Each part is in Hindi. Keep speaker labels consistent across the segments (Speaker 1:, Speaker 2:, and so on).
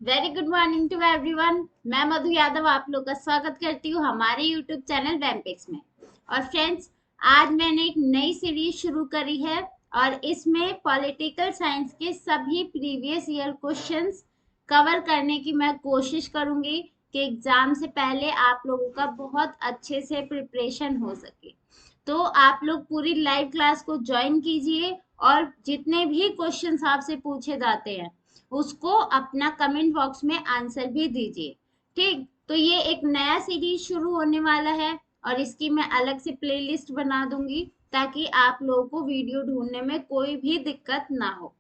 Speaker 1: Very good morning to everyone. मैं मधु यादव आप लोग का स्वागत करती हूँ हमारे यूट्यूब चैनल वैम्पिक्स में। और फ्रेंड्स, आज मैंने एक नई सीरीज शुरू करी है और इसमें पॉलिटिकल साइंस के सभी प्रीवियस ईयर क्वेश्चंस कवर करने की मैं कोशिश करूंगी कि एग्जाम से पहले आप लोगों का बहुत अच्छे से प्रिपरेशन हो सके। तो आप लोग पूरी लाइव क्लास को ज्वाइन कीजिए और जितने भी क्वेश्चंस आपसे पूछे जाते हैं उसको अपना कमेंट बॉक्स में आंसर भी दीजिए। ठीक, तो ये एक नया सीरीज शुरू होने वाला है और इसकी मैं अलग से प्लेलिस्ट बना दूंगी ताकि आप लोगों को वीडियो ढूंढने में कोई भी दिक्कत ना हो।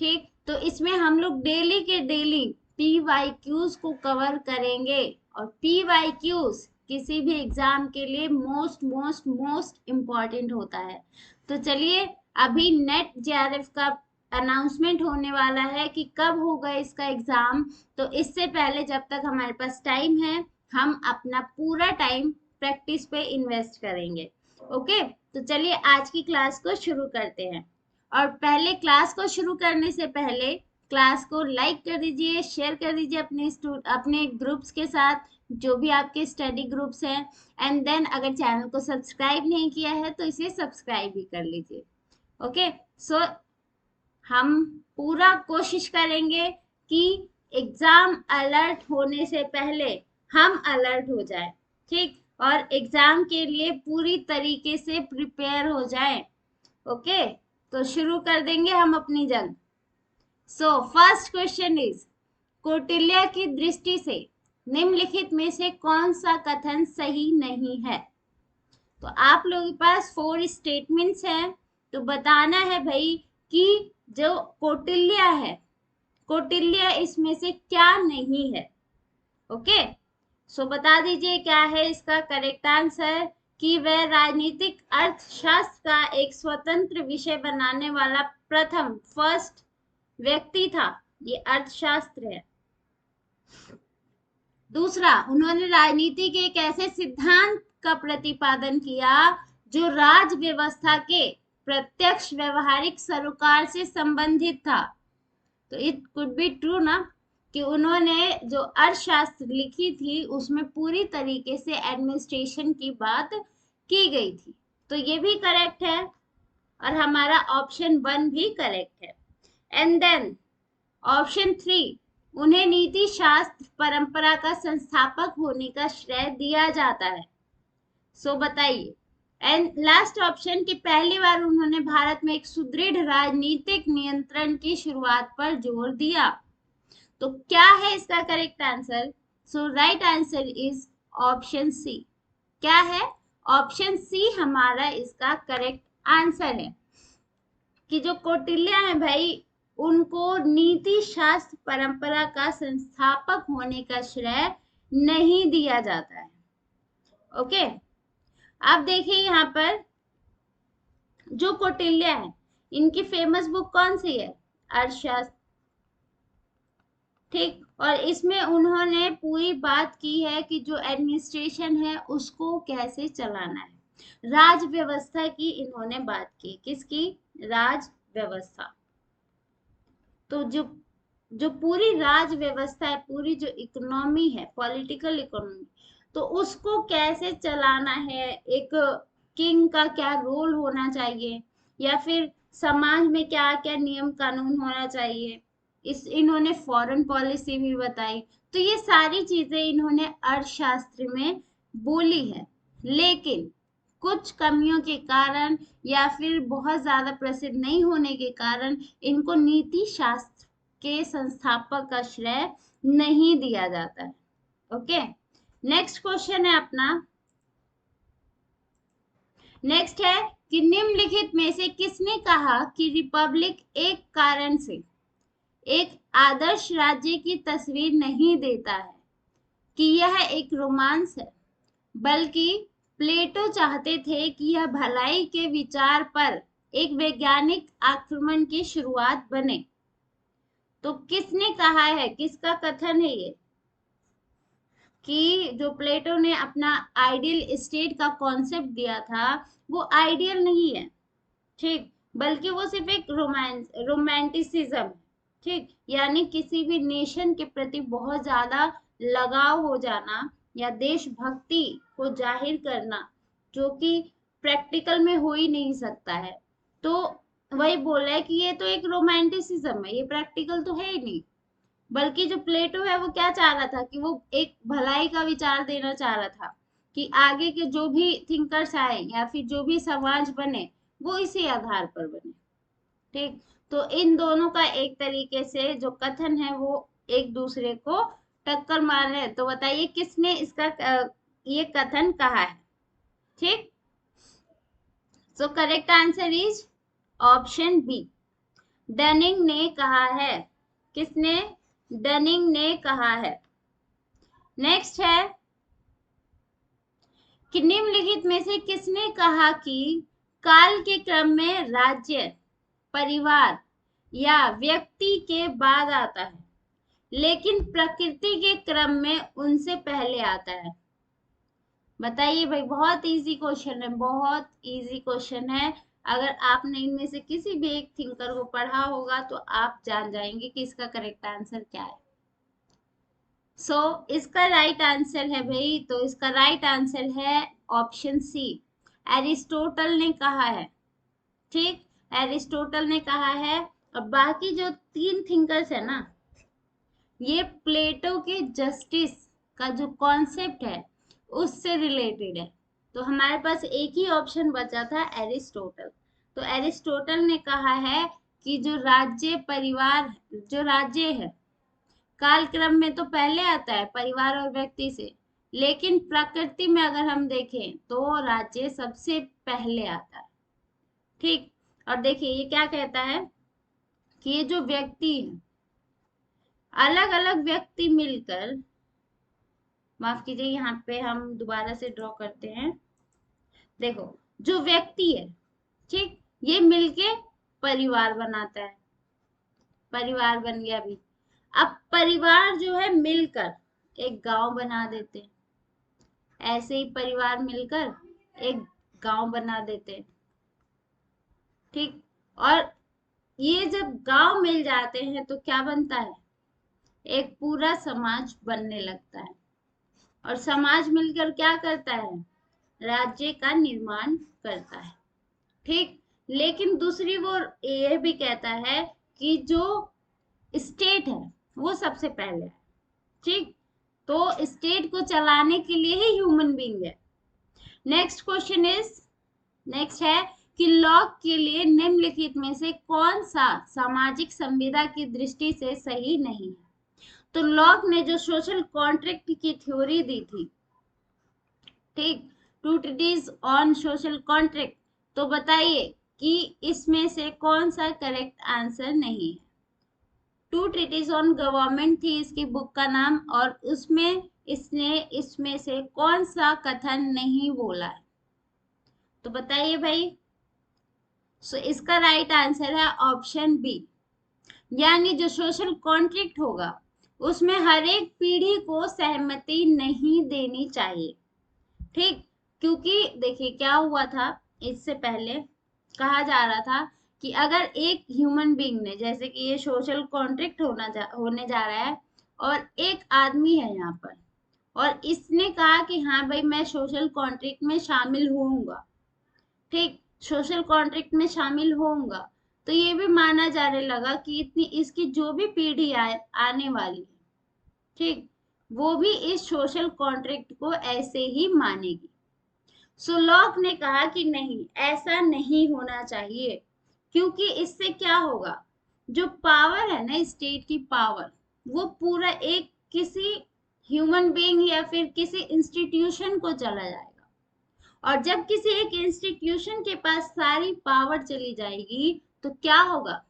Speaker 1: ठीक, तो इसमें हम लोग डेली के डेली PYQs को कवर करेंगे और PYQs किसी भी एग्जाम के लिए मोस्ट मोस्ट मोस्ट इम्पॉर्टेंट होता है। तो चलिए, अभी नेट JRF का अनाउंसमेंट होने वाला है कि कब होगा इसका एग्जाम। तो इससे पहले जब तक हमारे पास टाइम है हम अपना पूरा टाइम प्रैक्टिस पे इन्वेस्ट करेंगे। ओके, तो चलिए आज की क्लास को शुरू करते हैं। और पहले क्लास को शुरू करने से पहले क्लास को लाइक कर दीजिए, शेयर कर दीजिए अपने ग्रुप्स के साथ, जो भी आपके स्टडी ग्रुप्स हैं। एंड देन अगर चैनल को सब्सक्राइब नहीं किया है तो इसे सब्सक्राइब भी कर लीजिए। ओके, सो हम पूरा कोशिश करेंगे कि एग्जाम अलर्ट होने से पहले हम अलर्ट हो जाए। ठीक, और एग्जाम के लिए पूरी तरीके से प्रिपेयर हो जाए। ओके, तो शुरू कर देंगे हम अपनी जंग। So first question is, Kautilya की दृष्टि से निम्नलिखित में से कौन सा कथन सही नहीं है। तो आप लोगों के पास 4 स्टेटमेंट्स हैं, तो बताना है भाई कि जो कौटिल्य है, कौटिल्य इसमें से क्या नहीं है। ओके, सो बता दीजिए क्या है इसका करेक्ट आंसर। कि वह राजनीतिक अर्थशास्त्र का एक स्वतंत्र विषय बनाने वाला प्रथम फर्स्ट व्यक्ति था। ये अर्थशास्त्र है। दूसरा, उन्होंने राजनीति के एक ऐसे सिद्धांत का प्रतिपादन किया जो राज व्यवस्था के प्रत्यक्ष व्यवहारिक सरोकार से संबंधित था। तो इट कुड बी ट्रू ना, कि उन्होंने जो अर्थशास्त्र लिखी थी उसमें पूरी तरीके से एडमिनिस्ट्रेशन की बात की गई थी। तो ये भी करेक्ट है और हमारा ऑप्शन 1 भी करेक्ट है। एंड देन ऑप्शन 3, उन्हें नीति शास्त्र परंपरा का संस्थापक होने का श्रेय दिया जाता है। सो बताइए। एंड लास्ट ऑप्शन, कि पहली बार उन्होंने भारत में एक सुदृढ़ राजनीतिक नियंत्रण की शुरुआत पर जोर दिया। तो क्या है इसका correct answer. So right answer is option C. क्या है, ऑप्शन सी हमारा इसका करेक्ट आंसर है कि जो कौटिल्य है भाई, उनको नीति शास्त्र परंपरा का संस्थापक होने का श्रेय नहीं दिया जाता है। ओके, अब देखिए यहाँ पर जो कौटिल्य है, इनकी फेमस बुक कौन सी है, अर्थशास्त्र। ठीक, और इसमें उन्होंने पूरी बात की है कि जो एडमिनिस्ट्रेशन है उसको कैसे चलाना है। राज व्यवस्था की इन्होंने बात की, किसकी, राज व्यवस्था। तो जो जो पूरी राज व्यवस्था है, पूरी जो इकोनॉमी है, पॉलिटिकल इकोनॉमी, तो उसको कैसे चलाना है, एक किंग का क्या रोल होना चाहिए, या फिर समाज में क्या क्या नियम कानून होना चाहिए। इन्होंने फॉरेन पॉलिसी भी बताई। तो ये सारी चीजें इन्होंने अर्थशास्त्र में बोली है, लेकिन कुछ कमियों के कारण या फिर बहुत ज्यादा प्रसिद्ध नहीं होने के कारण इनको नीति शास्त्र के संस्थापक का श्रेय नहीं दिया जाता है। ओके, नेक्स्ट क्वेश्चन है अपना। नेक्स्ट है कि निम्नलिखित में से किसने कहा कि रिपब्लिक एक कारण से एक आदर्श राज्य की तस्वीर नहीं देता है, कि यह एक रोमांस है, बल्कि प्लेटो चाहते थे कि यह भलाई के विचार पर एक वैज्ञानिक आक्रमण की शुरुआत बने। तो किसने कहा है, किसका कथन है ये, कि जो प्लेटो ने अपना आइडियल स्टेट का कॉन्सेप्ट दिया था वो आइडियल नहीं है। ठीक, बल्कि वो सिर्फ एक रोमांटिसिज्म है। ठीक, यानी किसी भी नेशन के प्रति बहुत ज्यादा लगाव हो जाना या देशभक्ति को जाहिर करना, जो कि प्रैक्टिकल में हो ही नहीं सकता है। तो वही बोल रहा है कि ये तो एक रोमांटिसिज्म है, ये प्रैक्टिकल तो है ही नहीं। बल्कि जो प्लेटो है वो क्या चाह रहा था कि वो एक भलाई का विचार देना चाह रहा था कि आगे के जो भी थिंकर्स आए या फिर जो भी समाज बने वो इसी आधार पर बने। ठीक, तो इन दोनों का एक तरीके से जो कथन है वो एक दूसरे को टक्कर मार रहे हैं। तो बताइए किसने इसका ये कथन कहा है। ठीक, so correct answer is option B, Dunning ने कहा है। किसने? डनिंग ने कहा है। नेक्स्ट है कि निम्नलिखित में से किसने कहा कि काल के क्रम में राज्य, परिवार या व्यक्ति के बाद आता है, लेकिन प्रकृति के क्रम में उनसे पहले आता है। बताइए भाई, बहुत इजी क्वेश्चन है, बहुत इजी क्वेश्चन है। अगर आपने इनमें से किसी भी एक थिंकर को पढ़ा होगा तो आप जान जाएंगे कि इसका करेक्ट आंसर क्या है। इसका राइट आंसर है भाई, तो इसका राइट आंसर है ऑप्शन सी, एरिस्टोटल ने कहा है। ठीक, एरिस्टोटल ने कहा है। और बाकी जो 3 थिंकर्स है ना, ये प्लेटो के जस्टिस का जो कॉन्सेप्ट है उससे रिलेटेड है। तो हमारे पास एक ही ऑप्शन बचा था, एरिस्टोटल। तो एरिस्टोटल ने कहा है कि जो राज्य, परिवार, जो राज्य है कालक्रम में तो पहले आता है परिवार और व्यक्ति से, लेकिन प्रकृति में अगर हम देखें तो राज्य सबसे पहले आता है। ठीक, और देखिए ये क्या कहता है कि ये जो व्यक्ति है, अलग अलग व्यक्ति मिलकर, माफ कीजिए यहाँ पे हम दोबारा से ड्रॉ करते हैं। देखो, जो व्यक्ति है, ठीक, ये मिलके परिवार बनाता है, परिवार बन गया। अभी अब परिवार जो है मिलकर एक गांव बना देते हैं, ऐसे ही परिवार मिलकर एक गांव बना देते हैं। ठीक, और ये जब गांव मिल जाते हैं तो क्या बनता है? एक पूरा समाज बनने लगता है। और समाज मिलकर क्या करता है? राज्य का निर्माण करता है। ठीक, लेकिन दूसरी ओर ये भी कहता है कि जो स्टेट है वो सबसे पहले है। ठीक, तो स्टेट को चलाने के लिए ही ह्यूमन बीइंग है। नेक्स्ट क्वेश्चन इज, नेक्स्ट है कि लॉक के लिए निम्नलिखित में से कौन सा सामाजिक संविदा की दृष्टि से सही नहीं है। तो लॉक ने जो सोशल कॉन्ट्रैक्ट की थ्योरी दी थी, ठीक, two treaties on social contract, तो बताइए कि इसमें से कौन सा करेक्ट आंसर नहीं है। टू ट्रीटीज ऑन गवर्नमेंट थी इसकी बुक का नाम, और उसमें इसने इसमें से कौन सा कथन नहीं बोला है, तो बताइए भाई। इसका राइट आंसर है ऑप्शन बी, यानी जो सोशल कॉन्ट्रैक्ट होगा उसमें हर एक पीढ़ी को सहमति नहीं देनी चाहिए। ठीक, क्योंकि देखिए क्या हुआ था, इससे पहले कहा जा रहा था कि अगर एक ह्यूमन बीइंग ने, जैसे कि ये सोशल कॉन्ट्रैक्ट होने जा रहा है, और एक आदमी है यहाँ पर, और इसने कहा कि हाँ भाई मैं सोशल कॉन्ट्रैक्ट में शामिल होऊंगा, ठीक, सोशल कॉन्ट्रैक्ट में शामिल होऊंगा, तो ये भी माना जाने लगा कि इतनी इसकी जो भी पीढ़ी आने वाली है, ठीक, वो भी इस सोशल कॉन्ट्रैक्ट को ऐसे ही मानेगी। सो लॉक ने कहा कि नहीं, ऐसा नहीं होना चाहिए, क्योंकि इससे क्या होगा, जो पावर है ना, स्टेट की पावर, वो पूरा एक किसी ह्यूमन बीइंग या फिर किसी इंस्टीट्यूशन को चला जाएगा। और जब किसी एक इंस्टीट्यूशन के पास सारी पावर चली जाएगी तो क्या होगा,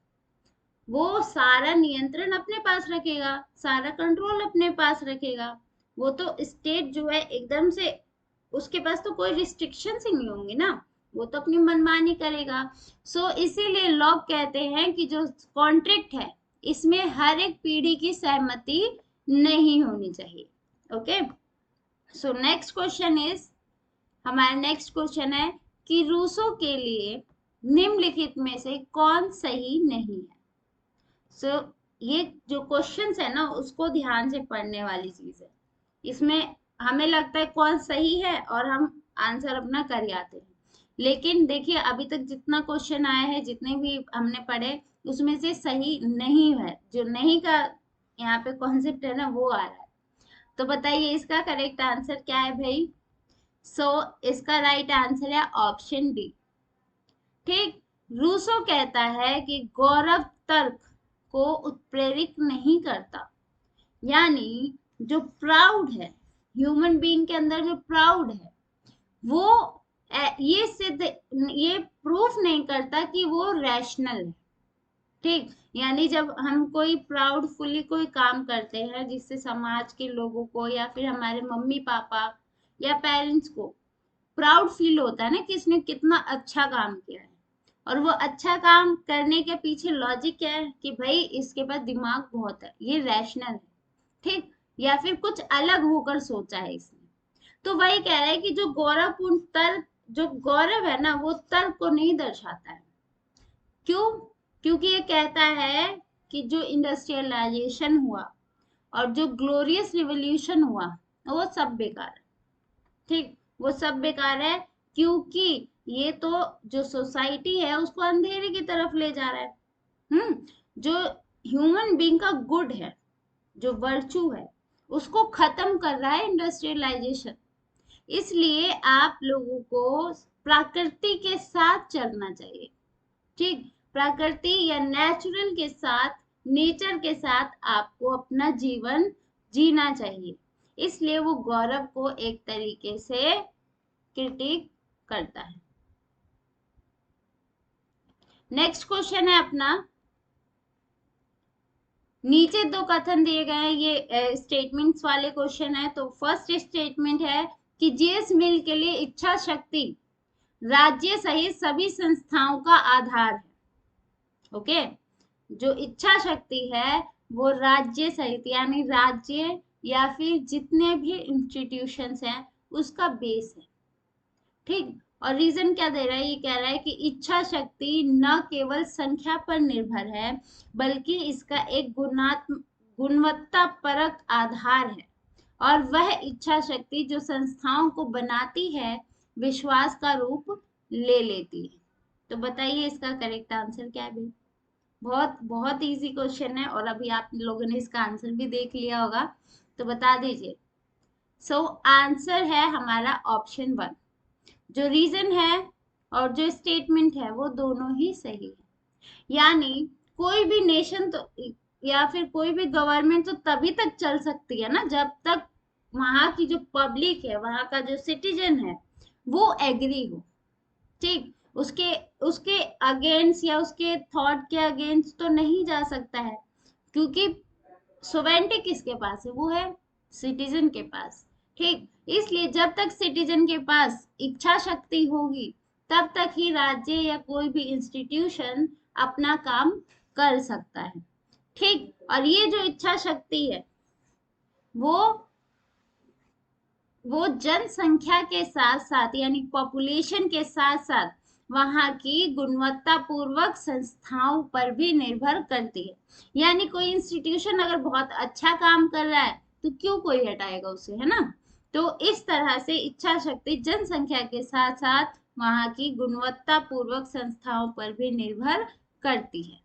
Speaker 1: वो सारा नियंत्रण अपने पास रखेगा, सारा कंट्रोल अपने पास रखेगा। वो तो स्टेट जो है एकदम से, उसके पास तो कोई रिस्ट्रिक्शंस ही नहीं होंगी ना, वो तो अपनी मनमानी करेगा। इसीलिए लोग कहते हैं कि जो कॉन्ट्रैक्ट है इसमें हर एक पीढ़ी की सहमति नहीं होनी चाहिए। Okay, so next question is, हमारा नेक्स्ट क्वेश्चन है कि रूसो के लिए निम्नलिखित में से कौन सही नहीं है। ये जो क्वेश्चंस है ना उसको ध्यान से पढ़ने वाली चीज है। इसमें हमें लगता है कौन सही है और हम आंसर अपना कर आते हैं, लेकिन देखिए अभी तक जितना क्वेश्चन आया है, जितने भी हमने पढ़े, उसमें से सही नहीं है, जो नहीं का यहाँ पे कॉन्सेप्ट है ना वो आ रहा है। तो बताइए इसका करेक्ट आंसर क्या है भाई? इसका राइट आंसर है ऑप्शन डी। ठीक। रूसो कहता है कि गौरव तर्क को उत्प्रेरित नहीं करता, यानी जो प्राउड है, ह्यूमन बीइंग के अंदर जो प्राउड है, वो ये प्रूफ नहीं करता कि वो रैशनल है। ठीक। यानी जब हम कोई प्राउडफुली कोई काम करते हैं जिससे समाज के लोगों को या फिर हमारे मम्मी पापा या पेरेंट्स को प्राउड फील होता है ना कि इसने कितना अच्छा काम किया है, और वो अच्छा काम करने के पीछे लॉजिक क्या है कि भाई इसके पास दिमाग बहुत है, ये रैशनल है। ठीक। या फिर कुछ अलग होकर सोचा है इसने। तो वही कह रहा है कि जो गौरवपूर्ण तर्क, जो गौरव है ना वो तर्क को नहीं दर्शाता है। क्यों? क्योंकि ये कहता है कि जो इंडस्ट्रियलाइजेशन हुआ और जो ग्लोरियस रिवॉल्यूशन हुआ वो सब बेकार है। ठीक। वो सब बेकार है क्योंकि ये तो जो सोसाइटी है उसको अंधेरे की तरफ ले जा रहा है। जो ह्यूमन बीइंग का गुड है, जो वर्चू है, उसको खत्म कर रहा है इंडस्ट्रियलाइजेशन। इसलिए आप लोगों को प्रकृति के साथ चलना चाहिए। ठीक। प्रकृति या नेचुरल के साथ, नेचर के साथ आपको अपना जीवन जीना चाहिए। इसलिए वो गौरव को एक तरीके से क्रिटिक करता है। नेक्स्ट क्वेश्चन है अपना, नीचे दो कथन दिए गए हैं, ये स्टेटमेंट्स वाले क्वेश्चन है। तो फर्स्ट स्टेटमेंट है कि जीएस मिल के लिए इच्छा शक्ति राज्य सहित सभी संस्थाओं का आधार है। ओके। जो इच्छा शक्ति है वो राज्य सहित, यानी राज्य या फिर जितने भी इंस्टीट्यूशंस हैं उसका बेस है। ठीक। और रीजन क्या दे रहा है? ये कह रहा है कि इच्छा शक्ति न केवल संख्या पर निर्भर है बल्कि इसका एक गुणवत्ता परक आधार है, और वह इच्छा शक्ति जो संस्थाओं को बनाती है विश्वास का रूप ले लेती है। तो बताइए इसका करेक्ट आंसर क्या है भाई? बहुत बहुत इजी क्वेश्चन है और अभी आप लोगों ने इसका आंसर भी देख लिया होगा, तो बता दीजिए। आंसर है हमारा ऑप्शन 1। जो रीजन है और जो स्टेटमेंट है वो दोनों ही सही है। यानी कोई भी नेशन तो या फिर कोई भी गवर्नमेंट तो तभी तक चल सकती है ना जब तक वहां की जो पब्लिक है, वहां का जो सिटीजन है वो एग्री हो। ठीक। उसके उसके अगेंस्ट या उसके थॉट के अगेंस्ट तो नहीं जा सकता है, क्योंकि सोवेरेंटी किसके पास है? वो है सिटीजन के पास। ठीक। इसलिए जब तक सिटीजन के पास इच्छा शक्ति होगी तब तक ही राज्य या कोई भी इंस्टीट्यूशन अपना काम कर सकता है। ठीक। और ये जो इच्छा शक्ति है वो जनसंख्या के साथ साथ, यानी पॉपुलेशन के साथ साथ वहां की गुणवत्तापूर्वक संस्थाओं पर भी निर्भर करती है। यानी कोई इंस्टीट्यूशन अगर बहुत अच्छा काम कर रहा है तो क्यों कोई हटाएगा उसे, है ना? तो इस तरह से इच्छा शक्ति जनसंख्या के साथ साथ वहां की गुणवत्तापूर्वक संस्थाओं पर भी निर्भर करती है।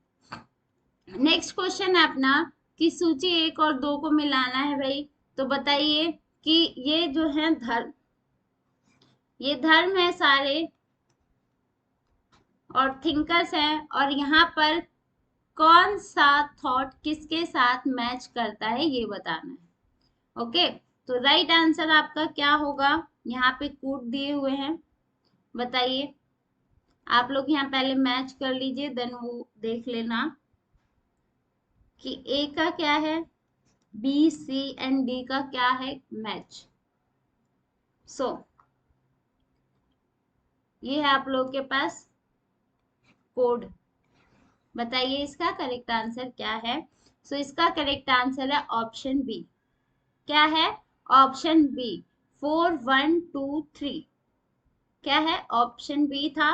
Speaker 1: नेक्स्ट क्वेश्चन है अपना कि सूची 1 और 2 को मिलाना है भाई। तो बताइए कि ये जो है धर्म, ये धर्म है सारे और थिंकर्स हैं, और यहाँ पर कौन सा थॉट किसके साथ मैच करता है ये बताना है। ओके। तो राइट आंसर आपका क्या होगा? यहाँ पे कूट दिए हुए हैं, बताइए। आप लोग यहाँ पहले मैच कर लीजिए, देन वो देख लेना कि ए का क्या है, बी सी एंड डी का क्या है मैच। ये है आप लोग के पास कोड। बताइए इसका करेक्ट आंसर क्या है? इसका करेक्ट आंसर है ऑप्शन बी। क्या है? Option B 4 1 2 3। क्या है? ऑप्शन बी था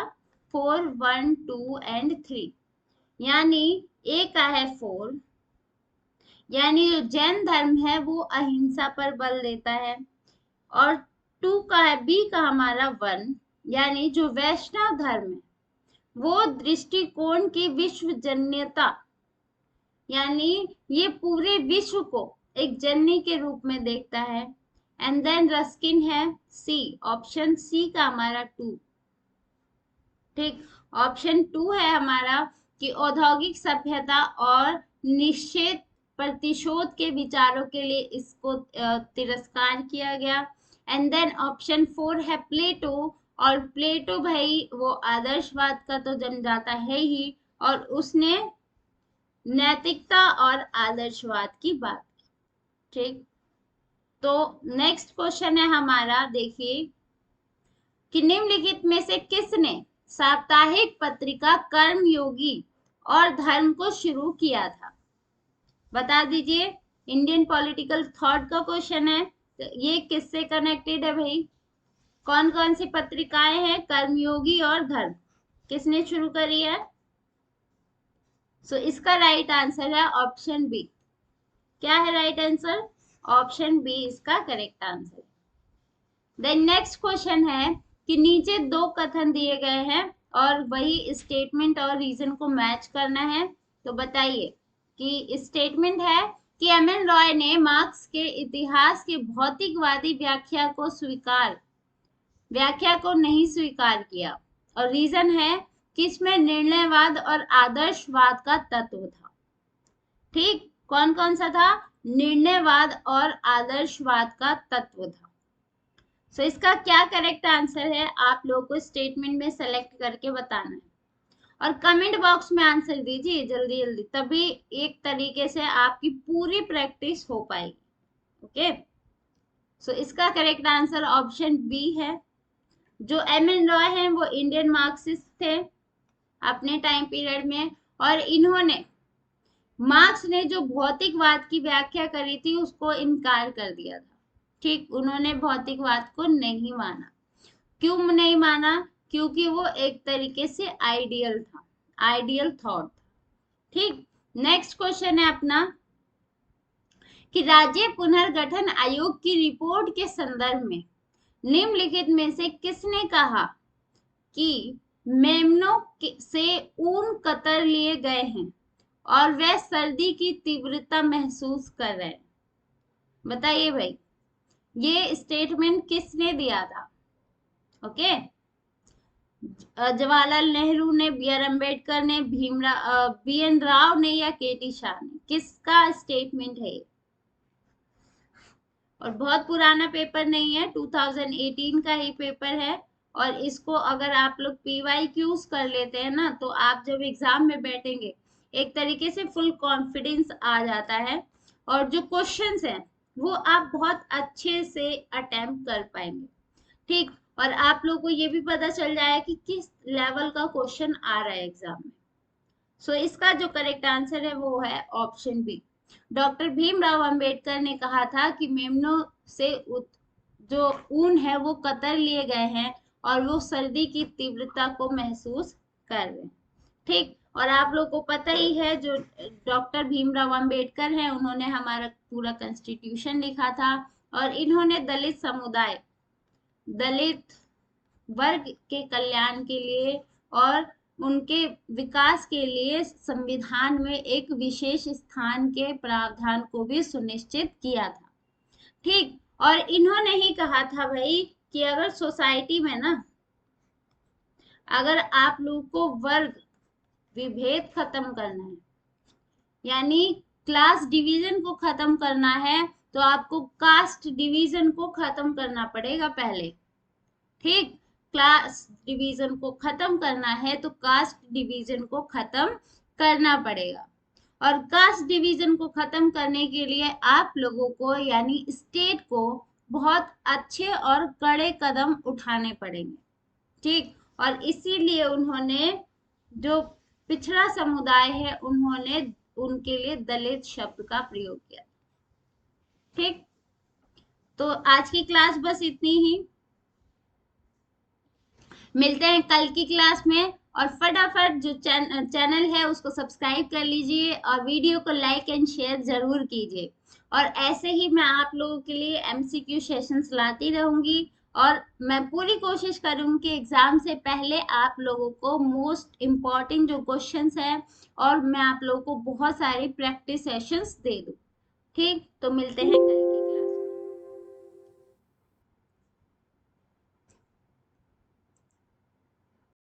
Speaker 1: 4 1 2 एंड 3। यानी ए का है 4, यानी जो जैन धर्म है वो अहिंसा पर बल देता है। और 2 का है, बी का हमारा 1, यानी जो वैष्णव धर्म है वो दृष्टिकोण की विश्वजनीयता, यानी ये पूरे विश्व को एक जननी के रूप में देखता है। एंड देन रस्किन है सी, ऑप्शन सी का हमारा 2। ठीक, ऑप्शन 2 है हमारा कि औद्योगिक सभ्यता और निषेध प्रतिशोध के विचारों के लिए इसको तिरस्कार किया गया। एंड देन ऑप्शन 4 है प्लेटो, और प्लेटो भाई वो आदर्शवाद का तो जन्मदाता है ही, और उसने नैतिकता और आदर्शवाद की बात की। ठीक, तो नेक्स्ट क्वेश्चन है हमारा, देखिए कि निम्नलिखित में से किसने साप्ताहिक पत्रिका कर्मयोगी और धर्म को शुरू किया था? बता दीजिए। इंडियन पॉलिटिकल थॉट का क्वेश्चन है, तो ये किससे कनेक्टेड है भाई? कौन कौन सी पत्रिकाएं हैं? कर्मयोगी और धर्म किसने शुरू करी है? सो इसका राइट आंसर है ऑप्शन बी। क्या है राइट आंसर? ऑप्शन बी इसका correct answer. Then next question है कि नीचे 2 कथन दिए गए हैं और वही स्टेटमेंट और रीजन को मैच करना है। तो बताइए कि स्टेटमेंट है कि एम.एन. रॉय ने मार्क्स के इतिहास की भौतिकवादी व्याख्या को नहीं स्वीकार किया, और रीजन है कि इसमें निर्णयवाद और आदर्शवाद का तत्व था। ठीक, कौन कौन सा था? निर्णयवाद और आदर्शवाद का तत्व था। सो इसका क्या करेक्ट आंसर है आप लोगों को स्टेटमेंट में सेलेक्ट करके बताना है, और कमेंट बॉक्स में आंसर दीजिए जल्दी जल्दी, तभी एक तरीके से आपकी पूरी प्रैक्टिस हो पाएगी। ओके, सो इसका करेक्ट आंसर ऑप्शन बी है। जो एम.एन. रॉय हैं वो इंडियन मार्क्सिस्ट थे अपने टाइम पीरियड में, और इन्होंने मार्क्स ने जो भौतिकवाद की व्याख्या करी थी उसको इनकार कर दिया था। ठीक, उन्होंने भौतिकवाद को नहीं माना। क्यों नहीं माना? क्योंकि वो एक तरीके से आइडियल था, आइडियल थॉट। ठीक, नेक्स्ट क्वेश्चन है अपना कि राज्य पुनर्गठन आयोग की रिपोर्ट के संदर्भ में निम्नलिखित में से किसने कहा कि मेमनों से ऊन कतर लिए गए हैं और वह सर्दी की तीव्रता महसूस कर रहे हैं? बताइए भाई, ये स्टेटमेंट किसने दिया था? ओके, जवाहरलाल नेहरू ने, बी आर अम्बेडकर ने, बी एन राव ने, या के टी शाह ने? किसका स्टेटमेंट है? और बहुत पुराना पेपर नहीं है, 2018 का ही पेपर है, और इसको अगर आप लोग PYQs कर लेते हैं ना, तो आप जब एग्जाम में बैठेंगे एक तरीके से फुल कॉन्फिडेंस आ जाता है, और जो क्वेश्चंस हैं वो आप बहुत अच्छे से अटेम्प्ट कर पाएंगे। ठीक, और आप लोग को ये भी पता चल जाए कि किस लेवल का क्वेश्चन आ रहा है एग्जाम में। सो इसका जो करेक्ट आंसर है वो है option B. Doctor Bhimrao Ambedkar ने कहा था कि मेमनों से जो ऊन है वो कतर लिए गए हैं और वो सर्दी की तीव्रता को महसूस कर रहे हैं। ठीक, और आप लोग को पता ही है जो डॉक्टर भीमराव अंबेडकर हैं उन्होंने हमारा पूरा कॉन्स्टिट्यूशन लिखा था, और इन्होंने दलित समुदाय, दलित वर्ग के कल्याण के लिए और उनके विकास के लिए संविधान में एक विशेष स्थान के प्रावधान को भी सुनिश्चित किया था। ठीक, और इन्होंने ही कहा था भाई कि अगर सोसाइटी में ना, अगर आप लोग को वर्ग विभेद खत्म करना है, यानी क्लास डिवीजन को खत्म करना है, तो आपको कास्ट डिवीजन को खत्म करना पड़ेगा पहले। ठीक, क्लास डिवीजन को खत्म करना है तो कास्ट डिवीजन को खत्म करना पड़ेगा, और कास्ट डिवीजन को खत्म करने के लिए आप लोगों को यानी स्टेट को बहुत अच्छे और कड़े कदम उठाने पड़ेंगे। ठीक, और इसीलिए उन्होंने जो पिछड़ा समुदाय है उन्होंने उनके लिए दलित शब्द का प्रयोग किया। ठीक, तो आज की क्लास बस इतनी ही। मिलते हैं कल की क्लास में। और फटाफट जो चैनल है उसको सब्सक्राइब कर लीजिए और वीडियो को लाइक एंड शेयर जरूर कीजिए। और ऐसे ही मैं आप लोगों के लिए एमसीक्यू सेशंस लाती रहूंगी और मैं पूरी कोशिश करूंगी कि एग्जाम से पहले आप लोगों को मोस्ट इम्पॉर्टेंट जो क्वेश्चंस हैं और मैं आप लोगों को बहुत सारी प्रैक्टिस सेशंस दे दूं। ठीक, तो मिलते हैं कल।